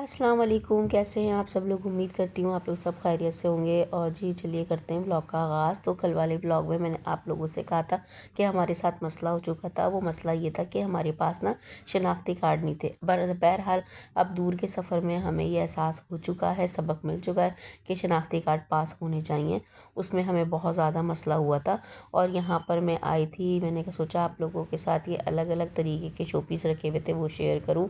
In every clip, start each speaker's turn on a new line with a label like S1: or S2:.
S1: अस्सलाम वालेकुम। कैसे हैं आप सब लोग? उम्मीद करती हूँ आप लोग सब खैरियत से होंगे। और जी चलिए करते हैं ब्लॉग का आगाज़। तो कल वाले ब्लॉग में मैंने आप लोगों से कहा था कि हमारे साथ मसला हो चुका था। वो मसला ये था कि हमारे पास ना शनाख्ती कार्ड नहीं थे। बहरहाल अब दूर के सफ़र में हमें ये एहसास हो चुका है, सबक मिल चुका है कि शनाख्ती कार्ड पास होने चाहिए। उसमें हमें बहुत ज़्यादा मसला हुआ था और यहाँ पर मैं आई थी, मैंने सोचा आप लोगों के साथ ये अलग अलग तरीके के शोपीस रखे हुए थे वो शेयर करूँ।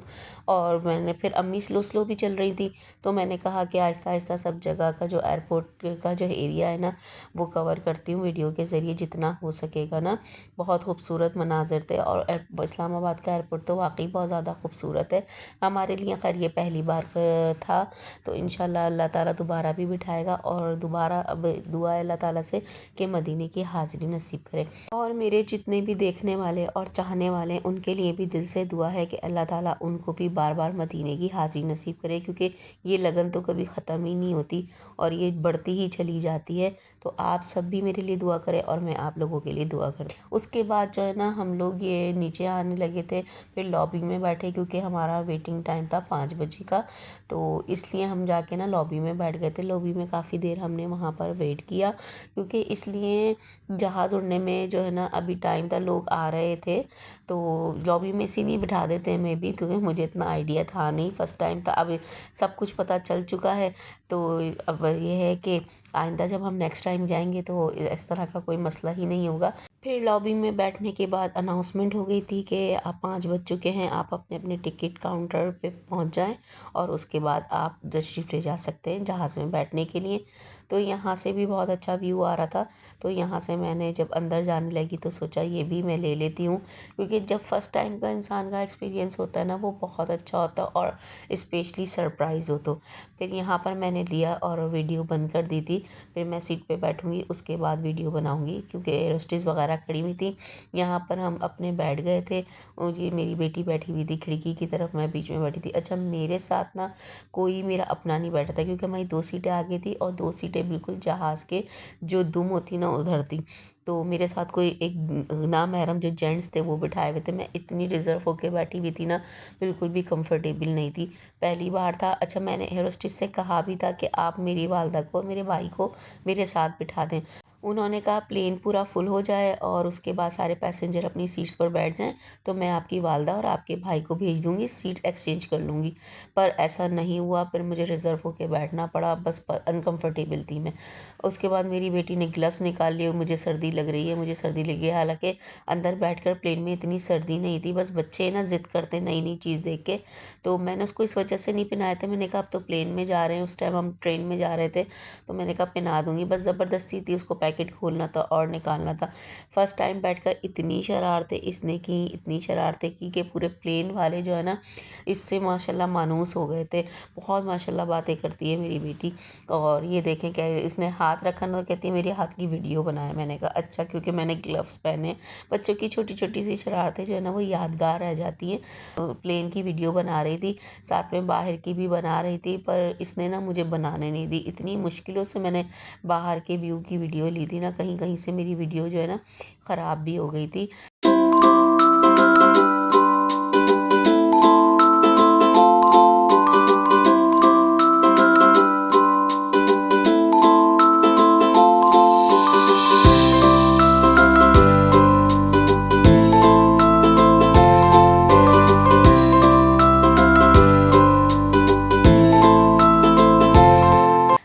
S1: और मैंने फिर अम्मी स्लो स्लो भी चल रही थी, तो मैंने कहा कि आहिस्ता आहिस्ता सब जगह का जो एयरपोर्ट का जो एरिया है ना वो कवर करती हूँ वीडियो के ज़रिए जितना हो सकेगा ना। बहुत खूबसूरत मनाजिर थे और इस्लामाबाद का एयरपोर्ट तो वाकई बहुत ज़्यादा खूबसूरत है। हमारे लिए खैर ये पहली बार था, तो इंशाल्लाह अल्लाह ताला दोबारा भी बिठाएगा और दोबारा अब दुआ है अल्लाह ताला से कि मदीने की हाज़िरी नसीब करे। और मेरे जितने भी देखने वाले और चाहने वाले उनके लिए भी दिल से दुआ है कि अल्लाह ताला उनको भी बार बार मदीने की हाज़िरी नसीब करे, क्योंकि ये लगन तो कभी ख़त्म ही नहीं होती और ये बढ़ती ही चली जाती है। तो आप सब भी मेरे लिए दुआ करें और मैं आप लोगों के लिए दुआ करती हूँ। उसके बाद जो है ना हम लोग ये नीचे आने लगे थे, फिर लॉबी में बैठे क्योंकि हमारा वेटिंग टाइम था 5 बजे का। तो इसलिए हम जाके ना लॉबी में बैठ गए थे। लॉबी में काफ़ी देर हमने वहाँ पर वेट किया, क्योंकि इसलिए जहाज़ उड़ने में जो है ना अभी टाइम था, लोग आ रहे थे, तो लॉबी में इसी नहीं बिठा देते मैं भी, क्योंकि मुझे इतना आइडिया था नहीं, फर्स्ट टाइम था। अब सब कुछ पता चल चुका है, तो अब ये है कि आइंदा जब हम नेक्स्ट टाइम जाएंगे तो इस तरह का कोई मसला ही नहीं होगा। फिर लॉबी में बैठने के बाद अनाउंसमेंट हो गई थी कि आप 5 बज चुके हैं, आप अपने अपने टिकट काउंटर पे पहुंच जाएं और उसके बाद आप तशरीफ़ ले जा सकते हैं जहाज़ में बैठने के लिए। तो यहाँ से भी बहुत अच्छा व्यू आ रहा था, तो यहाँ से मैंने जब अंदर जाने लगी तो सोचा ये भी मैं ले लेती हूँ, क्योंकि जब फर्स्ट टाइम का इंसान का एक्सपीरियंस होता है ना वो बहुत अच्छा होता है और स्पेशली सरप्राइज़ हो। तो फिर यहाँ पर मैंने लिया और वीडियो बंद कर दी थी। फिर मैं सीट पे बैठूँगी, उसके बाद वीडियो बनाऊँगी, क्योंकि एयरोस्टेस वगैरह खड़ी हुई थी। यहाँ पर हम अपने बैठ गए थे और ये मेरी बेटी बैठी हुई थी खिड़की की तरफ, मैं बीच में बैठी थी। अच्छा, मेरे साथ ना कोई मेरा अपना नहीं बैठा था, क्योंकि हमारी 2 सीटें आगे थी और 2 सीटें बिल्कुल जहाज़ के जो दुम होती ना उधर थी। तो मेरे साथ कोई एक नामहरम जो जेंट्स थे वो बिठाए हुए थे। मैं इतनी रिज़र्व होके बैठी हुई थी ना, बिल्कुल भी कंफर्टेबल नहीं थी, पहली बार था। अच्छा, मैंने एयर होस्टेस से कहा भी था कि आप मेरी वालदा को, मेरे भाई को मेरे साथ बिठा दें। उन्होंने कहा प्लेन पूरा फुल हो जाए और उसके बाद सारे पैसेंजर अपनी सीट्स पर बैठ जाएं तो मैं आपकी वालदा और आपके भाई को भेज दूंगी, सीट एक्सचेंज कर लूँगी। पर ऐसा नहीं हुआ, फिर मुझे रिज़र्व होकर बैठना पड़ा, बस अनकंफर्टेबल थी मैं। उसके बाद मेरी बेटी ने ग्लव्स निकाल लिए, मुझे सर्दी लग रही है, मुझे सर्दी लगी है। हालांकि अंदर बैठकर प्लेन में इतनी सर्दी नहीं थी, बस बच्चे ना ज़िद करते नई नई चीज़ देख के, तो मैंने उसको इस वजह से नहीं पहनाए थे। मैंने कहा अब तो प्लेन में जा रहे हैं, उस टाइम हम ट्रेन में जा रहे थे, तो मैंने कहा पहना दूंगी। बस ज़बरदस्ती थी, उसको पैकेट खोलना था और निकालना था। फर्स्ट टाइम बैठकर इतनी शरारतें इसने की, इतनी शरारतें की कि पूरे प्लेन वाले जो है ना इससे माशाल्लाह मानूस हो गए थे। बहुत माशाल्लाह बातें करती है मेरी बेटी। और ये देखें क्या इसने हाथ रखा ना, कहती है मेरे हाथ की वीडियो बनाए। मैंने कहा अच्छा, क्योंकि मैंने ग्लव्स पहने। बच्चों की छोटी छोटी सी शरारतें जो है ना वो यादगार रह जाती हैं। तो प्लेन की वीडियो बना रही थी, साथ में बाहर की भी बना रही थी, पर इसने ना मुझे बनाने नहीं दी। इतनी मुश्किलों से मैंने बाहर के व्यू की वीडियो ली थी ना, कहीं कहीं से मेरी वीडियो जो है ना ख़राब भी हो गई थी।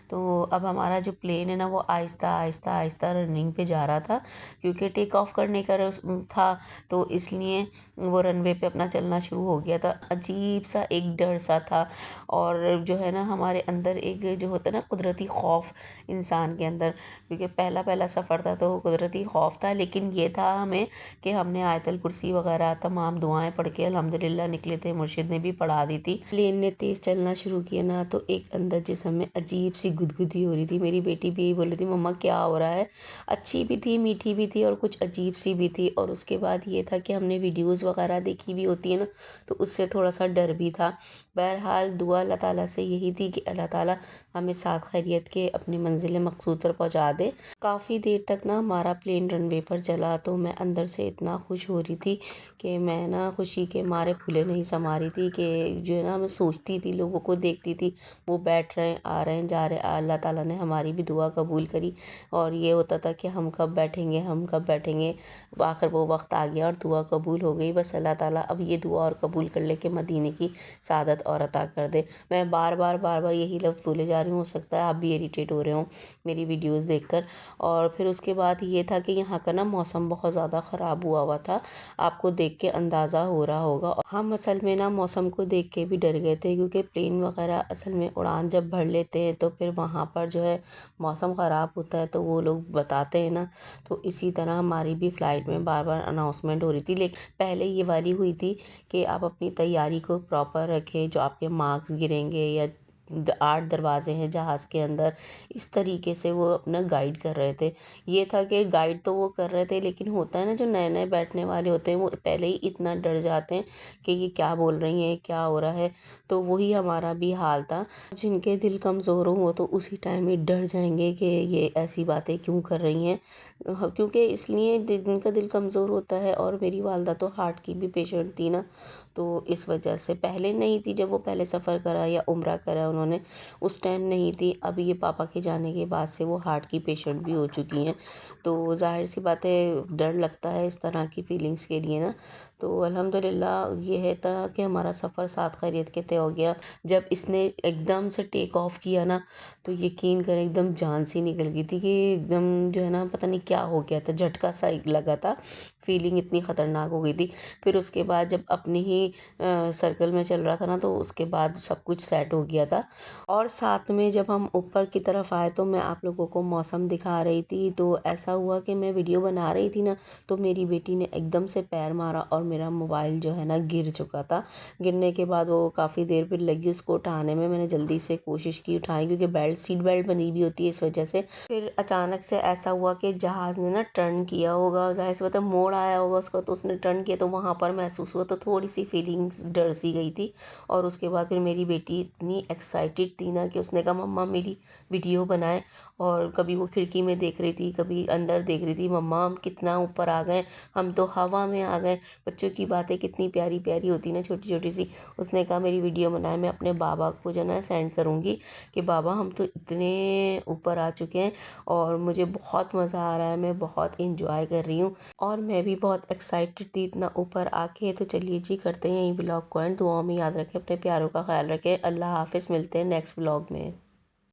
S1: तो अब हमारा जो प्लेन है ना वो आहिस्ता आहिस्ता आहिस्ता रनिंग पे जा रहा था, क्योंकि टेक ऑफ करने का था, तो इसलिए वो रनवे पे अपना चलना शुरू हो गया था। अजीब सा एक डर सा था, और जो है ना हमारे अंदर एक जो होता है ना कुदरती खौफ इंसान के अंदर, क्योंकि पहला पहला सफ़र था तो कुदरती खौफ था, लेकिन ये था हमें कि हमने आयतल कुर्सी वगैरह तमाम दुआएं पढ़ के अल्हम्दुलिल्लाह निकले थे। मुर्शिद ने भी पढ़ा दी थी। प्लेन ने तेज़ चलना शुरू किया ना, तो एक अंदर जिसम में अजीब सी गुदगुदी हो रही थी। मेरी बेटी भी यही बोल रही थी, मम्मा क्या हो रहा है। अच्छी भी थी, मीठी भी थी और कुछ अजीब सी भी थी। और उसके बाद ये था कि हमने वीडियोज़ वगैरह देखी भी होती है ना, तो उससे थोड़ा सा डर भी था। बहरहाल दुआ अल्लाह ताला से यही थी कि अल्लाह ताला हमें साथ खैरियत के अपनी मंजिल मकसूद पर पहुंचा दे। काफ़ी देर तक ना हमारा प्लेन रनवे पर चला, तो मैं अंदर से इतना खुश हो रही थी कि मैं ना खुशी के मारे फूले नहीं समा रही थी। कि जो है ना, मैं सोचती थी, लोगों को देखती थी, वो बैठ रहे हैं, आ रहे हैं, जा रहे हैं। अल्लाह ताला ने हमारी भी दुआ कबूल करी। और ये होता था कि हम कब बैठेंगे, हम कब बैठेंगे। आखिर वो वक्त आ गया और दुआ कबूल हो गई। बस अल्लाह ताला अब ये दुआ और कबूल कर ले कि मदीने की सादत और अता कर दे। मैं बार बार यही लफ्ज़ बोले जा रही हूँ, हो सकता है आप भी इरिटेट हो रहे हो मेरी वीडियोज़ देखकर। और फिर उसके बाद ये था कि यहाँ का ना मौसम बहुत ज़्यादा ख़राब हुआ हुआ था, आपको देख के अंदाज़ा हो रहा होगा। हम असल में ना मौसम को देख के भी डर गए थे, क्योंकि प्लेन वगैरह असल में उड़ान जब भर लेते हैं तो फिर वहाँ पर जो है मौसम ख़राब होता है, तो वो लोग बताते हैं ना। तो इसी तरह हमारी भी फ़्लाइट में बार बार अनाउंसमेंट हो रही थी। लेकिन पहले ये वाली हुई थी कि आप अपनी तैयारी को प्रॉपर रखें, जो आपके मार्क्स गिरेंगे या 8 दरवाजे हैं जहाज़ के अंदर, इस तरीके से वो अपना गाइड कर रहे थे। ये था कि गाइड तो वो कर रहे थे, लेकिन होता है ना, जो नए नए बैठने वाले होते हैं वो पहले ही इतना डर जाते हैं कि ये क्या बोल रही हैं, क्या हो रहा है। तो वही हमारा भी हाल था। जिनके दिल कमज़ोर हों वो तो उसी टाइम ही डर जाएंगे कि ये ऐसी बातें क्यों कर रही हैं। क्योंकि इसलिए जिनका दिल कमज़ोर होता है, और मेरी वालदा तो हार्ट की भी पेशेंट थी ना, तो इस वजह से पहले नहीं थी। जब वो पहले सफ़र करा या उम्रा करा उन्होंने, उस टाइम नहीं थी। अब ये पापा के जाने के बाद से वो हार्ट की पेशेंट भी हो चुकी हैं। तो ज़ाहिर सी बात है, डर लगता है इस तरह की फीलिंग्स के लिए ना। तो अल्हम्दुलिल्लाह ये है था कि हमारा सफ़र साथ खैरियत के तय हो गया। जब इसने एकदम से टेक ऑफ किया ना, तो यकीन करें एकदम जान सी निकल गई थी। कि एकदम जो है ना, पता नहीं क्या हो गया था, झटका सा एक लगा था, फीलिंग इतनी ख़तरनाक हो गई थी। फिर उसके बाद जब अपनी ही सर्कल में चल रहा था ना, तो उसके बाद सब कुछ सेट हो गया था। और साथ में जब हम ऊपर की तरफ आए तो मैं आप लोगों को मौसम दिखा रही थी। तो ऐसा हुआ कि मैं वीडियो बना रही थी ना, तो मेरी बेटी ने एकदम से पैर मारा और मेरा मोबाइल जो है ना गिर चुका था। गिरने के बाद वो काफ़ी देर फिर लगी उसको उठाने में। मैंने जल्दी से कोशिश की उठाई, क्योंकि सीट बेल्ट बनी हुई होती है, इस वजह से। फिर अचानक से ऐसा हुआ कि जहाज़ ने ना टर्न किया होगा, ज़ाहिर सी बात है मोड़ आया होगा उसका, तो उसने टर्न किया, तो वहाँ पर महसूस हुआ, तो थोड़ी सी फीलिंग्स डर सी गई थी। और उसके बाद फिर मेरी बेटी इतनी एक्साइटेड थी ना कि उसने कहा मम्मा मेरी वीडियो बनाए। और कभी वो खिड़की में देख रही थी, कभी अंदर देख रही थी, मम्मा हम कितना ऊपर आ गए, हम तो हवा में आ गए। बच्चों की बातें कितनी प्यारी प्यारी होती ना, छोटी छोटी सी। उसने कहा मेरी वीडियो बनाए, मैं अपने बाबा को जो ना सेंड करूँगी कि बाबा हम तो इतने ऊपर आ चुके हैं और मुझे बहुत मज़ा आ रहा है, मैं बहुत इंजॉय कर रही हूँ। और मैं भी बहुत एक्साइटेड थी इतना ऊपर आके। तो चलिए जी, करते हैं यही ब्लॉग को एंड। दुआओं में याद रखें, अपने प्यारों का ख्याल रखें। अल्लाह हाफ़िज़, मिलते हैं नेक्स्ट ब्लॉग में।